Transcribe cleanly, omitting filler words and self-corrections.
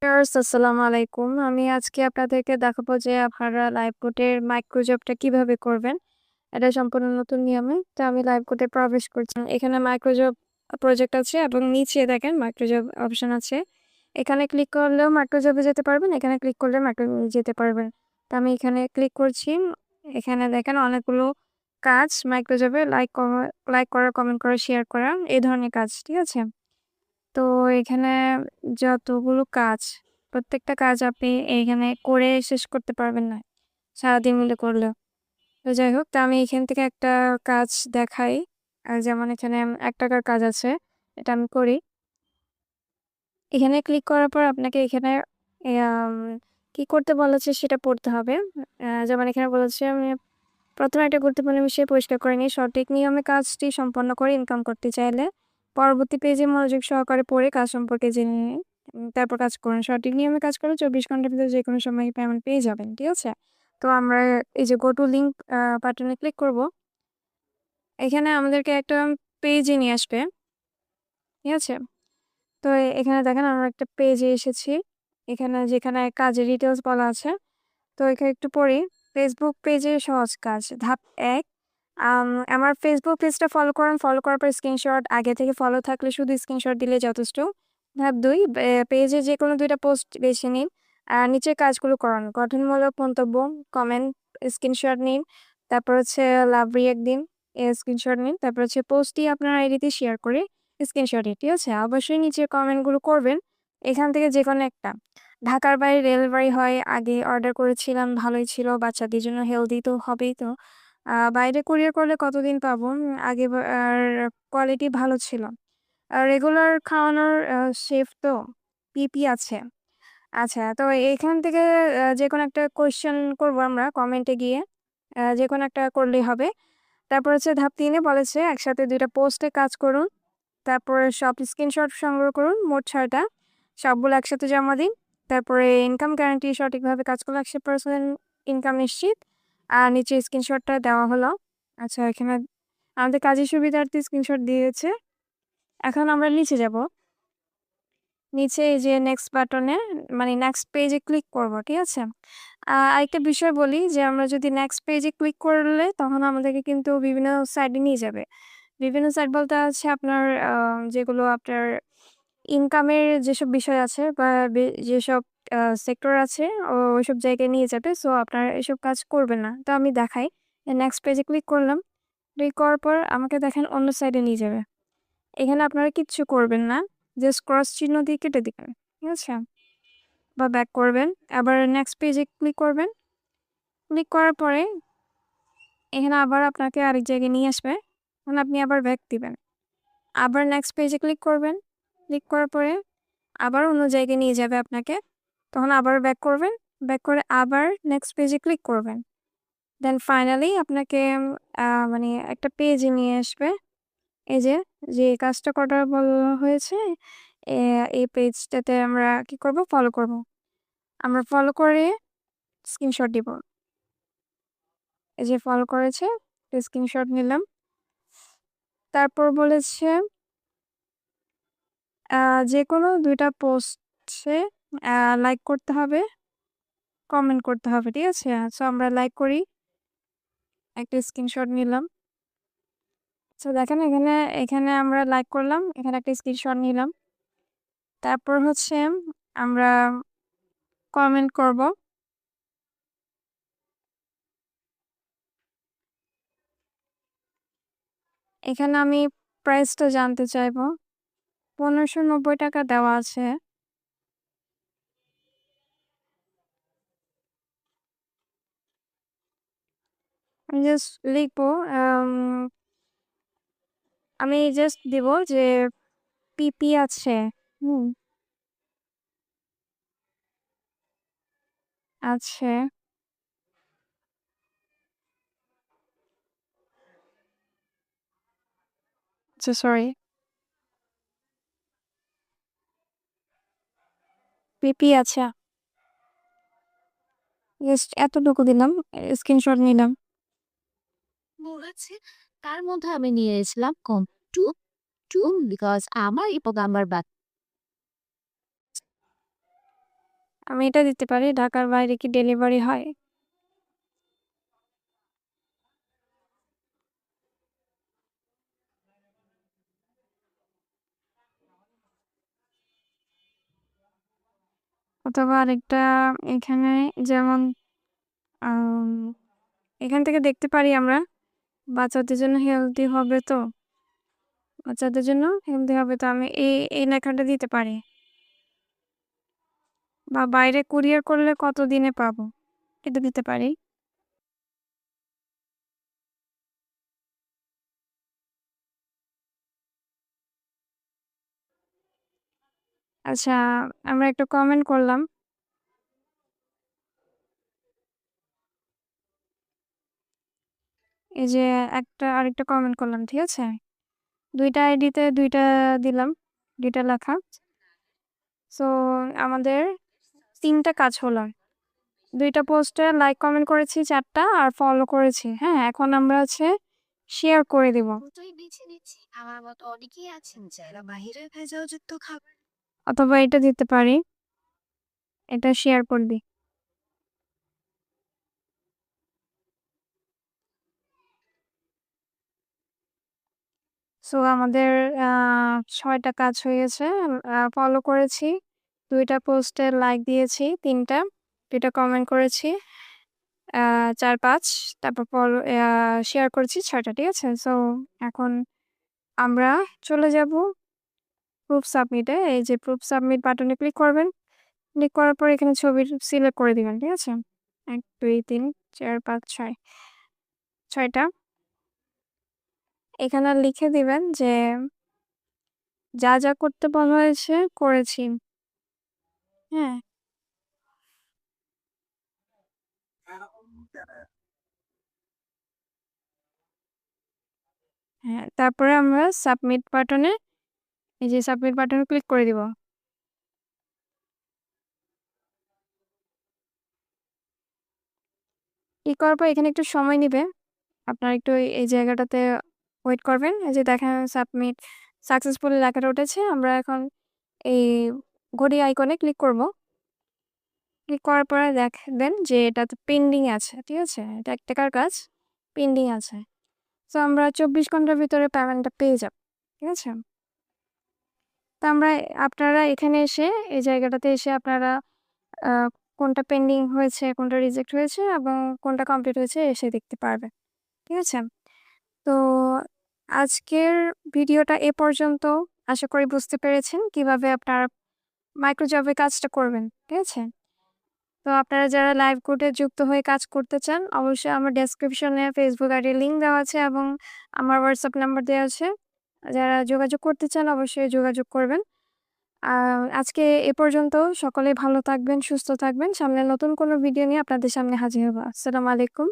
Viewers আসসালামু আলাইকুম। আমি আজকে আপনাদেরকে দেখাবো যে আপনারা লাইভ কোডের মাইক্রো জবটা কিভাবে করবেন। এটা সম্পূর্ণ নতুন নিয়মে। তো আমি লাইভ কোডে প্রবেশ করছি। এখানে মাইক্রো জব প্রজেক্ট আছে এবং নিচে দেখেন মাইক্রো জব অপশন আছে। এখানে ক্লিক করলেও মাইক্রো জবে যেতে পারবেন, এখানে ক্লিক করলে মাইক্রো জবে যেতে পারবেন। তো আমি এখানে ক্লিক করছি। এখানে দেখেন অনেকগুলো কাজ মাইক্রো জবে লাইক করা, কমেন্ট করা, শেয়ার করা এই ধরনের কাজ, ঠিক আছে? তো এখানে যতগুলো কাজ, প্রত্যেকটা কাজ আপনি এইখানে করে শেষ করতে পারবেন না, সারাদিন মিলে করলেও। তো যাই হোক, তো আমি এখান থেকে একটা কাজ দেখাই। যেমন এখানে ৳১ কাজ আছে, এটা আমি করি। এখানে ক্লিক করার পর আপনাকে এখানে আম কি করতে বলেছে সেটা পড়তে হবে। যেমন এখানে বলেছে আমি ১ম একটা গুরুত্বপূর্ণ বিষয় পরিষ্কার করে নিই। সঠিক নিয়মে কাজটি সম্পন্ন করে ইনকাম করতে চাইলে পরবর্তী পেজে মনোযোগ সহকারে পড়ে কাজ সম্পর্কে জেনে নিন। তারপর কাজ করুন। সঠিক নিয়মে কাজ করলে ২৪ ঘন্টার ভিতরে যেকোনো সময় পেমেন্ট পেয়ে যাবেন। ঠিক আছে? তো আমরা এই যে গো টু লিঙ্ক বাটনে ক্লিক করব। এখানে আমাদেরকে একটা পেজে নিয়ে আসবে। ঠিক আছে? তো এখানে দেখেন আমরা একটা পেজে এসেছি। এখানে যেখানে কাজের ডিটেইলস বলা আছে। তো এখানে একটু পড়ি। ফেসবুক পেজে সহজ কাজ। ধাপ ১, আমার ফেসবুক পেজটা ফলো করুন। ফলো করার পর স্ক্রিনশট, আগে থেকে ফলো থাকলে শুধু স্ক্রিনশট দিলে যথেষ্ট। ধাপ ২, পেজে যেকোনো ২ টা পোস্ট বেছে নিন। আর নিচের কাজগুলো করুন। গঠনমূলক মন্তব্য, কমেন্ট, স্ক্রিনশট নিন। তারপর হচ্ছে লাভ রিঅ্যাক্ট দিন, স্ক্রিনশট নিন। তারপর হচ্ছে পোস্টটি আপনার আইডিতে শেয়ার করে স্ক্রিনশট নিন। ঠিক আছে? অবশ্যই নিচের কমেন্টগুলো করবেন। এখান থেকে যেকোনো একটা। ঢাকার বাইরে ডেলিভারি হয়। আগে অর্ডার করেছিলাম, ভালোই ছিল। বাচ্চাদের জন্য হেলদি তো হবেই তো। বাইরে কুরিয়ার করলে কতদিন পাবো? আগে আর কোয়ালিটি ভালো ছিল। রেগুলার খাওয়ানোর শেফ তো, পিপি আছে। আচ্ছা, তো এখান থেকে যেকোনো একটা কোয়েশ্চেন করবো আমরা কমেন্টে গিয়ে। যেকোনো একটা করলেই হবে। তারপর হচ্ছে ধাপ ৩ এ বলেছে একসাথে ২ টা পোস্টে কাজ করুন। তারপরে সব স্ক্রিনশট সংগ্রহ করুন, মোট ৬ টা। সবগুলো একসাথে জমা দিন। তারপরে ইনকাম গ্যারান্টি, সঠিকভাবে কাজ করলে ১০০% ইনকাম নিশ্চিত। আর নিচে স্ক্রিনশটটা দেওয়া হলো। আচ্ছা, এখানে আমাদের কাজের সুবিধার্থে স্ক্রিনশট দিয়েছে। এখন আমরা নিচে যাব। নিচে এই যে নেক্সট বাটনে মানে নেক্সট পেজে ক্লিক করব, ঠিক আছে? আরেকটা বিষয় বলি যে আমরা যদি নেক্সট পেজে ক্লিক করলে তখন আমাদেরকে কিন্তু বিভিন্ন সাইটে নিয়ে যাবে। বিভিন্ন সাইট বলতে হচ্ছে আপনার যেগুলো আপনার ইনকামের যেসব বিষয় আছে বা যেসব সেক্টর আছে ওইসব জায়গায় নিয়ে যাবে। সো আপনারা এসব কাজ করবেন না। তো আমি দেখাই। নেক্সট পেজে ক্লিক করলাম। ক্লিক করার পর আমাকে দেখেন অন্য সাইডে নিয়ে যাবে। এখানে আপনারা কিচ্ছু করবেন না। জাস্ট ক্রস চিহ্ন দিয়ে কেটে দিবেন। ঠিক আছে? বা ব্যাক করবেন। আবার নেক্সট পেজে ক্লিক করবেন। ক্লিক করার পরে এখানে আবার আপনাকে আরেক জায়গায় নিয়ে আসবে। তখন আপনি আবার ব্যাক দিবেন। আবার নেক্সট পেজে ক্লিক করবেন। ক্লিক করার পরে আবার অন্য জায়গায় নিয়ে যাবে আপনাকে। তখন আবার ব্যাক করবেন। ব্যাক করে আবার নেক্সট পেজে ক্লিক করবেন। দেন ফাইনালি আপনাকে মানে একটা পেজে নিয়ে আসবে। এই যে, যে কাজটা করার বলা হয়েছে, এ এই পেজটাতে আমরা কি করব? ফলো করব। আমরা ফলো করে স্ক্রিনশট দিব। এই যে ফলো করেছে, স্ক্রিনশট নিলাম। তারপর বলেছে যেকোনো ২ টা পোস্টে লাইক করতে হবে, কমেন্ট করতে হবে। ঠিক আছে? সো আমরা লাইক করি। একটা স্ক্রিনশট নিলাম। সো দেখেন এখানে আমরা লাইক করলাম। এখানে একটা স্ক্রিনশট নিলাম। তারপর হচ্ছে আমরা কমেন্ট করব। এখানে আমি প্রাইসটা জানতে চাইবো। ৳১৫৯০ দেওয়া আছে। আমি জাস্ট লিখবো আম আমি জাস্ট দিব যে পিপি আছে। হুম? আছে। আচ্ছা সরি। পিপি আছে। জাস্ট এতটুকু দিলাম। স্ক্রিনশট নিলাম। বলেছে তার মধ্যে আমি নিয়ে এসেছিলাম টু টু বিকজ আমার এবং আমার আমি এটা দিতে পারি, ঢাকার বাইরে কি ডেলিভারি হয়? অথবা আরেকটা এখানে যেমন আম এখান থেকে দেখতে পারি আমরা বাচ্চাদের জন্য হেলদি হবে তো? বাচ্চাদের জন্য হেলদি হবে তো আমি এই লেখাটা দিতে পারি। বা বাইরে কুরিয়ার করলে কতদিনে পাবো? এটা দিতে পারি। আচ্ছা, আমরা একটা কমেন্ট করলাম। এই যে আরেকটা কমেন্ট করলাম, ঠিক আছে? ২ টা আইডিতে ২ টা দিলাম, ২ টা লেখা। সো আমাদের ৩ টা কাজ হলো। ২ টা পোস্টে লাইক কমেন্ট করেছি ৪ টা আর ফলো করেছি। হ্যাঁ? এখন আমরা হচ্ছে শেয়ার করে দিব। দুটোই বেছে নিচ্ছি। আমার মতো অনেকেই আছেন যারা বাহিরে ভেজালযুক্ত খাবার অথবা এটা দিতে পারি। এটা শেয়ার করে দিই। সো আমাদের আ ৬ টা কাজ হয়ে গেছে। ফলো করেছি। ২ টা পোস্টে লাইক দিয়েছি ৩ টা। ২ টা কমেন্ট করেছি ৪-৫ তারপর শেয়ার করেছি ৬ টা, ঠিক আছে? সো এখন আমরা চলে যাব প্রুফ সাবমিটে। এই যে প্রুফ সাবমিট বাটনে ক্লিক করবেন। ক্লিক করার পর এখানে ছবি সিলেক্ট করে দিবেন, ঠিক আছে? ১, ২, ৩, ৪, ৫, ৬ ৬ টা। এখানে লিখে দিবেন যে যা করতে বলা হয়েছে করেছি। হ্যাঁ? হ্যাঁ, তারপরে আমরা সাবমিট বাটনে এই যে সাবমিট বাটনে ক্লিক করে দিব। ক্লিক করার পর এখানে একটু সময় নিবে। আপনারা একটু এই জায়গাটাতে ওয়েট করবেন। এই যে দেখেন সাবমিট সাকসেসফুলি লেখাটা উঠেছে। আমরা এখন এই ঘড়ি আইকনে ক্লিক করব। ক্লিক করার পরে দেখবেন যে এটাতে পেন্ডিং আছে। ঠিক আছে? এটা ৳১ কাজ পেন্ডিং আছে। সো আমরা ২৪ ঘন্টার ভিতরে পেমেন্টটা পেয়ে যাব। ঠিক আছে? তো আপনারা এখানে এসে এই জায়গাটাতে এসে আপনারা আ কোনটা পেন্ডিং হয়েছে, কোনটা রিজেক্ট হয়েছে এবং কোনটা কমপ্লিট হয়েছে এসে দেখতে পারবেন। ঠিক আছে? তো আজকের ভিডিওটা এ পর্যন্ত। আশা করি বুঝতে পেরেছেন কিভাবে আপনারা মাইক্রোজবে কাজটা করবেন। ঠিক আছে? তো আপনারা যারা লাইভ কোর্টে যুক্ত হয়ে কাজ করতে চান, অবশ্যই আমার ডেসক্রিপশনে Facebook আইডির লিঙ্ক দেওয়া আছে এবং আমার WhatsApp নাম্বার দেওয়া আছে। যারা যোগাযোগ করতে চান অবশ্যই যোগাযোগ করবেন। আজকে এ পর্যন্ত। সকলেই ভালো থাকবেন, সুস্থ থাকবেন। সামনে নতুন কোনো ভিডিও নিয়ে আপনাদের সামনে হাজির হব। আসসালামু আলাইকুম।